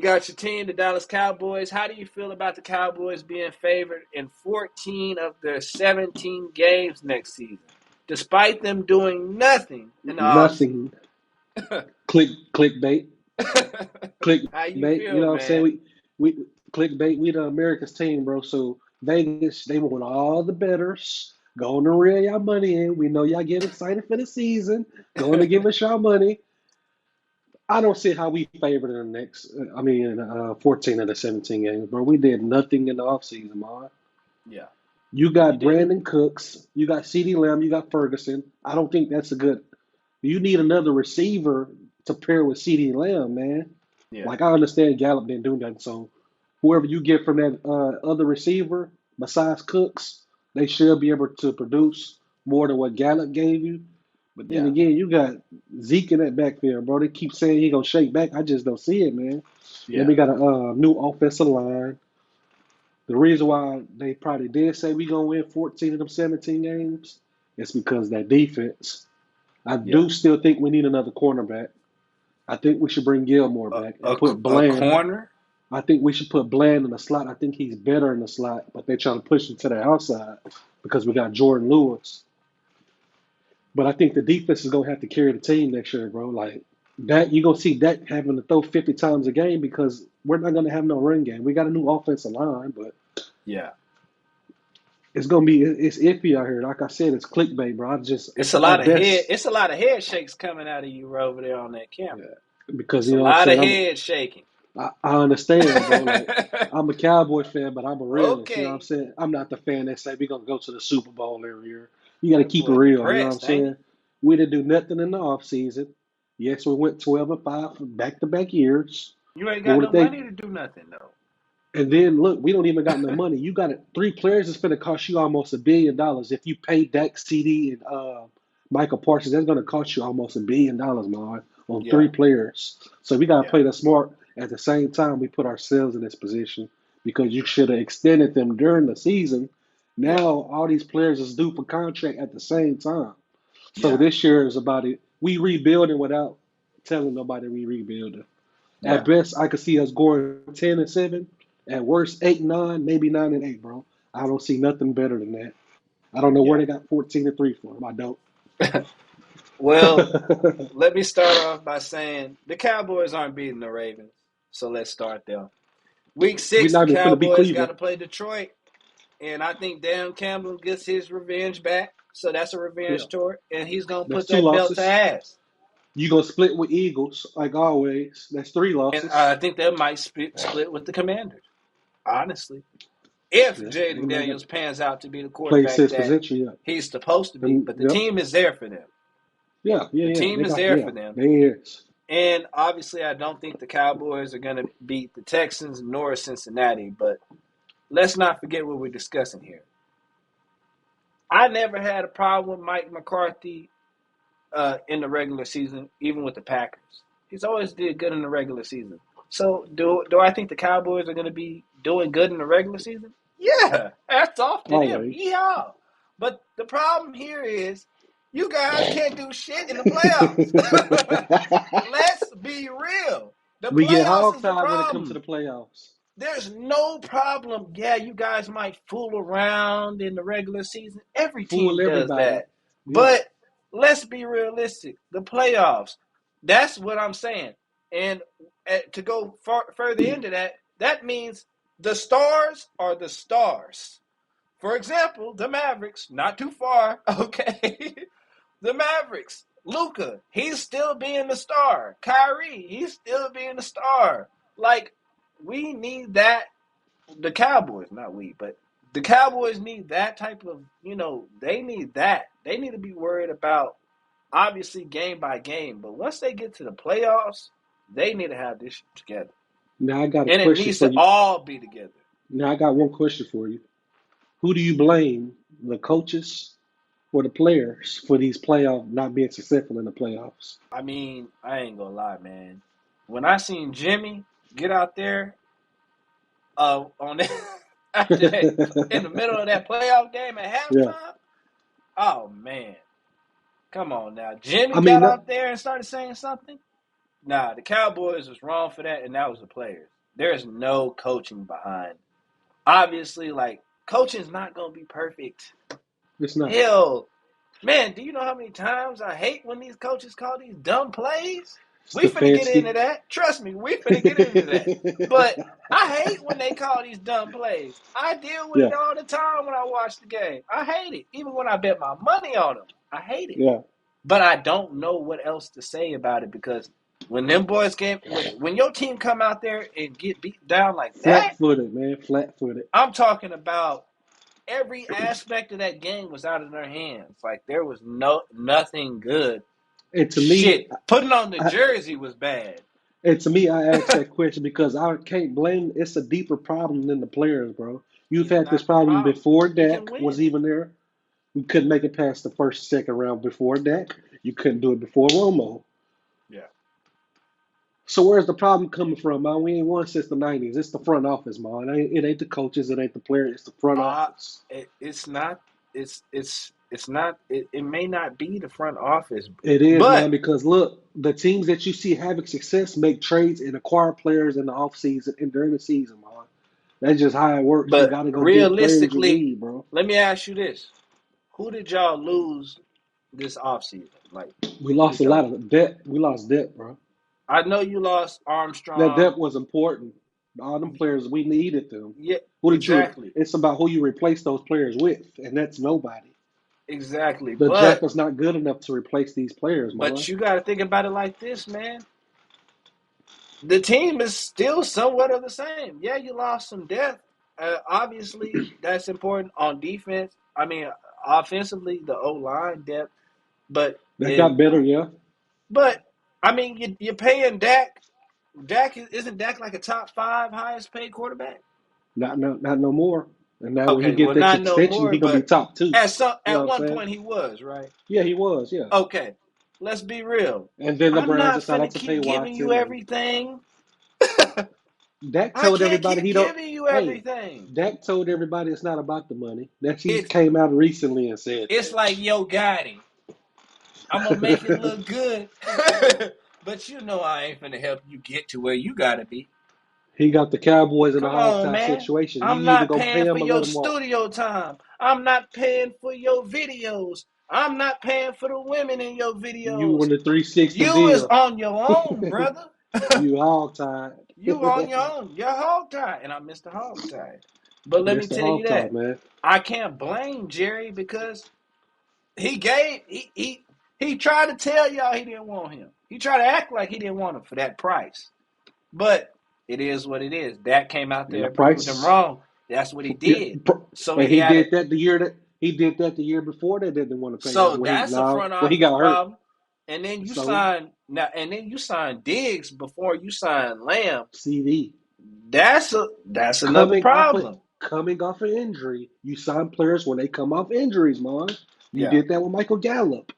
got your team, the Dallas Cowboys. How do you feel about the Cowboys being favored in 14 of their 17 games next season, despite them doing nothing in the offseason? Nothing. Clickbait. How you Clickbait. You feel, know what I'm saying? man? We clickbait. We the America's team, bro. So Vegas, they want all the betters. Going to reel y'all money in. We know y'all get excited for the season. Going to give us y'all money. I don't see how we favored in the next. I mean, in 14 of the 17 games, bro. We did nothing in the offseason, man. Yeah, You you got didn't. Brandon Cooks. You got CeeDee Lamb. You got Ferguson. I don't think that's a good. You need another receiver to pair with CeeDee Lamb, man. Yeah, Like I understand Gallup didn't do that, so whoever you get from that other receiver besides Cooks, they should be able to produce more than what Gallup gave you. But then yeah, again, you got Zeke in that backfield, bro. They keep saying he gonna shake back. I just don't see it, man. Then yeah, we got a new offensive line. The reason why they probably did say we gonna win 14 of them 17 games is because that defense. I yeah. do still think we need another cornerback. I think we should bring Gilmore A, back and a, put a Bland. corner? I think we should put Bland in the slot. I think he's better in the slot, but they're trying to push him to the outside because we got Jordan Lewis. But I think the defense is gonna have to carry the team next year, bro. Like that, you're gonna see that having to throw 50 times a game because we're not gonna have no run game. We got a new offensive line, but Yeah. it's gonna be it's iffy out here. Like I said, it's clickbait, bro. I just It's a lot at of head. best, It's a lot of head shakes coming out of you over there on that camera. yeah, because It's you a know what I'm lot of saying. head shaking. I understand, bro. Like I'm a Cowboy fan, but I'm a realist. You know what I'm Okay, saying? I'm not the fan that say we're gonna go to the Super Bowl every year. You got to that keep it boy real. You know what I'm depressed, ain't saying? We didn't do nothing in the off season. Yes, we went 12-5 for back-to-back years. he? You ain't But got what no they money to do nothing though. and then look, we don't even got no money. You got it. Three players is going to cost you almost $1 billion. If you pay Dak, CD, and Michael Parsons, that's going to cost you almost $1 billion, man, on Yeah, three players. So we got to yeah, play that smart. At the same time, we put ourselves in this position because you should have extended them during the season. yeah, Now all these players is due for contract at the same time. So yeah, this year is about it. We rebuilding without telling nobody we rebuilding. At yeah, best, I could see us going 10-7. At worst, 8-9, maybe 9-8, bro. I don't see nothing better than that. I don't know where yeah. they got 14-3 from. I don't. Well, let me start off by saying the Cowboys aren't beating the Ravens, so let's start there. Week We're 6, the not even finna beat Cowboys got Cleveland. to play Detroit, and I think Dan Campbell gets his revenge back. So that's a Yeah, revenge tour, and he's gonna that's put two that belt to losses. ass. You gonna split with Eagles like always. That's three And losses. I think they might split with the Commanders. Honestly, if Yeah, Jaden and they got Daniels pans out to be the play quarterback six that position. Yeah, he's supposed to be, and but the yep, team is there for them. The yeah. team They is got there for them. they is. And obviously, I don't think the Cowboys are going to beat the Texans nor Cincinnati, but let's not forget what we're discussing here. I never had a problem with Mike McCarthy in the regular season, even with the Packers. He's always did good in the regular season. So do I think the Cowboys are going to be doing good in the regular season? Yeah, hats off to them. Always. Yeah. But the problem here is you guys can't do shit in the playoffs. Let's be real. The We get playoffs is the hog-tied when it comes to problem. the playoffs. There's no problem. Yeah, you guys might fool around in the regular season. Every Fool team does everybody. that. Yeah. But let's be realistic. The playoffs, that's what I'm saying. And to go further into that, that means the stars are the stars. For example, the Mavericks, not too far, okay? The Mavericks, Luca, he's still being the star. Kyrie, he's still being the star. Like, we need that. The Cowboys, not we, but the Cowboys need that type of, they need that. They need to be worried about, obviously, game by game. But once they get to the playoffs, they need to have this shit together. Now I got a And it question needs for to you. all be together. Now I got one question for you. Who do you blame, the coaches or the players, for these playoff not being successful in the playoffs? I mean, I ain't gonna lie, man. When I seen Jimmy get out there on that, after that in the middle of that playoff game at Yeah, halftime, oh man, come on now. Jimmy I got mean, out there and started saying something. Nah, the Cowboys was wrong for that, and that was the players. there's no coaching behind. Obviously, like coaching's not gonna be perfect. It's not. Hell, man, do you know how many times I hate when these coaches call these dumb plays? We finna get into Stefanski. that. Trust me, we finna get into that. But I hate when they call these dumb plays. I deal with Yeah, it all the time when I watch the game. I hate it. Even when I bet my money on them, I hate it. yeah. But I don't know what else to say about it because when them boys came, when your team come out there and get beat down like that, Flat-footed, man. Flat-footed. I'm talking about every aspect of that game was out of their hands. Like there was nothing good. And to me, Shit, putting on the I, jersey was bad. I asked that question because I can't blame. It's a deeper problem than the players, bro. You've It's had this not the problem problem. before You can Dak was win. even there. You couldn't make it past the first, second round before Dak. You couldn't do it before Romo. Yeah. So where's the problem coming from, man? We ain't won since the '90s. It's the front office, man. It ain't the coaches. It ain't the players. It's the front office. It's not. It's not. It may not be the front office, It is, man, but because look, the teams that you see having success make trades and acquire players in the offseason and during the season, man. That's just how it works. You got to go get players you realistically, need, bro. let me ask you this: who did y'all lose this offseason? Like, We who lost did a y'all lot lose? of debt. We lost debt, bro. I know you lost That Armstrong. debt was important. All them players, we needed them. Yeah, Who did you? exactly, It's about who you replace those players with, and that's nobody. exactly. The draft is not good enough to replace these players, man. But you got to think about it like this, man. The team is still somewhat of the same. Yeah, you lost some depth. Obviously, that's important on defense. I mean, offensively, the O line depth. But That in got better, yeah. but I mean, you're paying Dak. Dak isn't Dak like a top five highest paid quarterback? Not no more. And now when he Okay, get well, this not no extension, more. he gonna be But top two. You know at what I'm one saying? point he was right. Yeah, he was, yeah. Okay, let's be real. And then the I'm Browns not decided finna to pay keep giving you Watson, and everything. Dak I told can't everybody keep he don't. giving you Hey, everything. Dak told everybody it's not about the money. That he It's came out recently and said it's like Yo Gotti. I'm gonna make it that. look good, but you know I ain't finna help you get to where you gotta be. He got the Cowboys in a Come on, hostile man. situation. You I'm either not gonna pay paying for him or your let him walk. studio time. I'm not paying for your videos. I'm not paying for the women in your You videos. on the 360 You is deal. on your own, brother. You hog tied. You on your own. You're hog tied, and I missed the hog tied. But let me Mr. tell you Hog tie, that man. I can't blame Jerry because he gave he tried to tell y'all he didn't want him. He tried to act like he didn't want him for that price. But it is what it is. Dak came out And there the and proved him price. wrong. That's what he Yeah, did. So and he he had did it. that the year that he did that the year before they didn't want to pay him. So that's a front When he office got hurt. problem. And then you So sign now, and then you sign Diggs before you sign Lamb. CD That's another coming off of problem. injury, you sign players when they come off injuries, man. You Yeah. did that with Michael Gallup.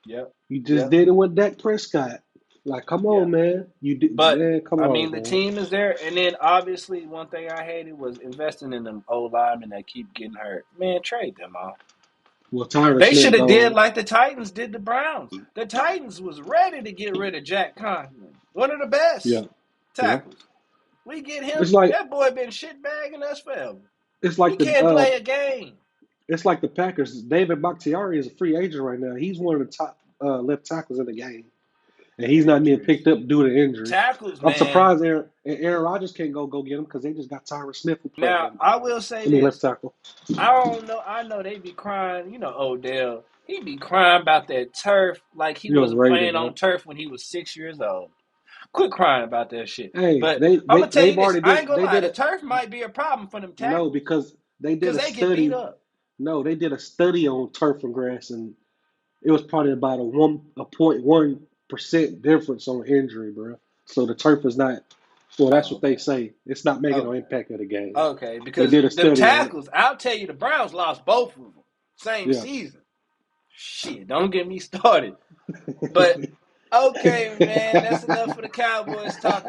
Yep. You just Yep. did it with Dak Prescott. Like, come Yeah. on, man. You did, But man. Come I on, mean, the man. team is there, and then obviously one thing I hated was investing in them old linemen that keep getting hurt. Man, trade them off. Well, Tyron They Smith should have did gone. like the Titans did the Browns. The Titans was ready to get rid of Jack Conklin, one of the Yeah, best yeah. tackles. We get It's him. like That boy been shitbagging us forever. it's He like the can't play a game. it's like the Packers. David Bakhtiari is a free agent right now. He's one of the top left tackles in the game, and he's not being Injuries, picked up due to injury. tackles, I'm man. surprised Aaron Rodgers can't go get him because they just got Tyron Smith who playing Now him. I will say I mean, left this. tackle. I don't know. I know they be crying. You know, Odell. He be crying about that turf like he You're wasn't overrated, playing man. on turf when he was 6 years old. Quit crying about that shit. Hey, But I'm gonna tell you they've this. already I ain't did gonna they lie. did The a turf might be a problem for them no tackles because they did because a they get beat study. up. No, they did a study on turf and grass, and it was probably about a 0.1% difference on injury, bro. So the turf is not. Well, that's Oh, what they okay. say. It's not making no Okay. impact of the game. Okay. They Because did a them study on it. tackles, I'll tell you, the Browns lost both of them same Yeah. season. Shit, don't get me started. But okay, man, that's enough for the Cowboys talk.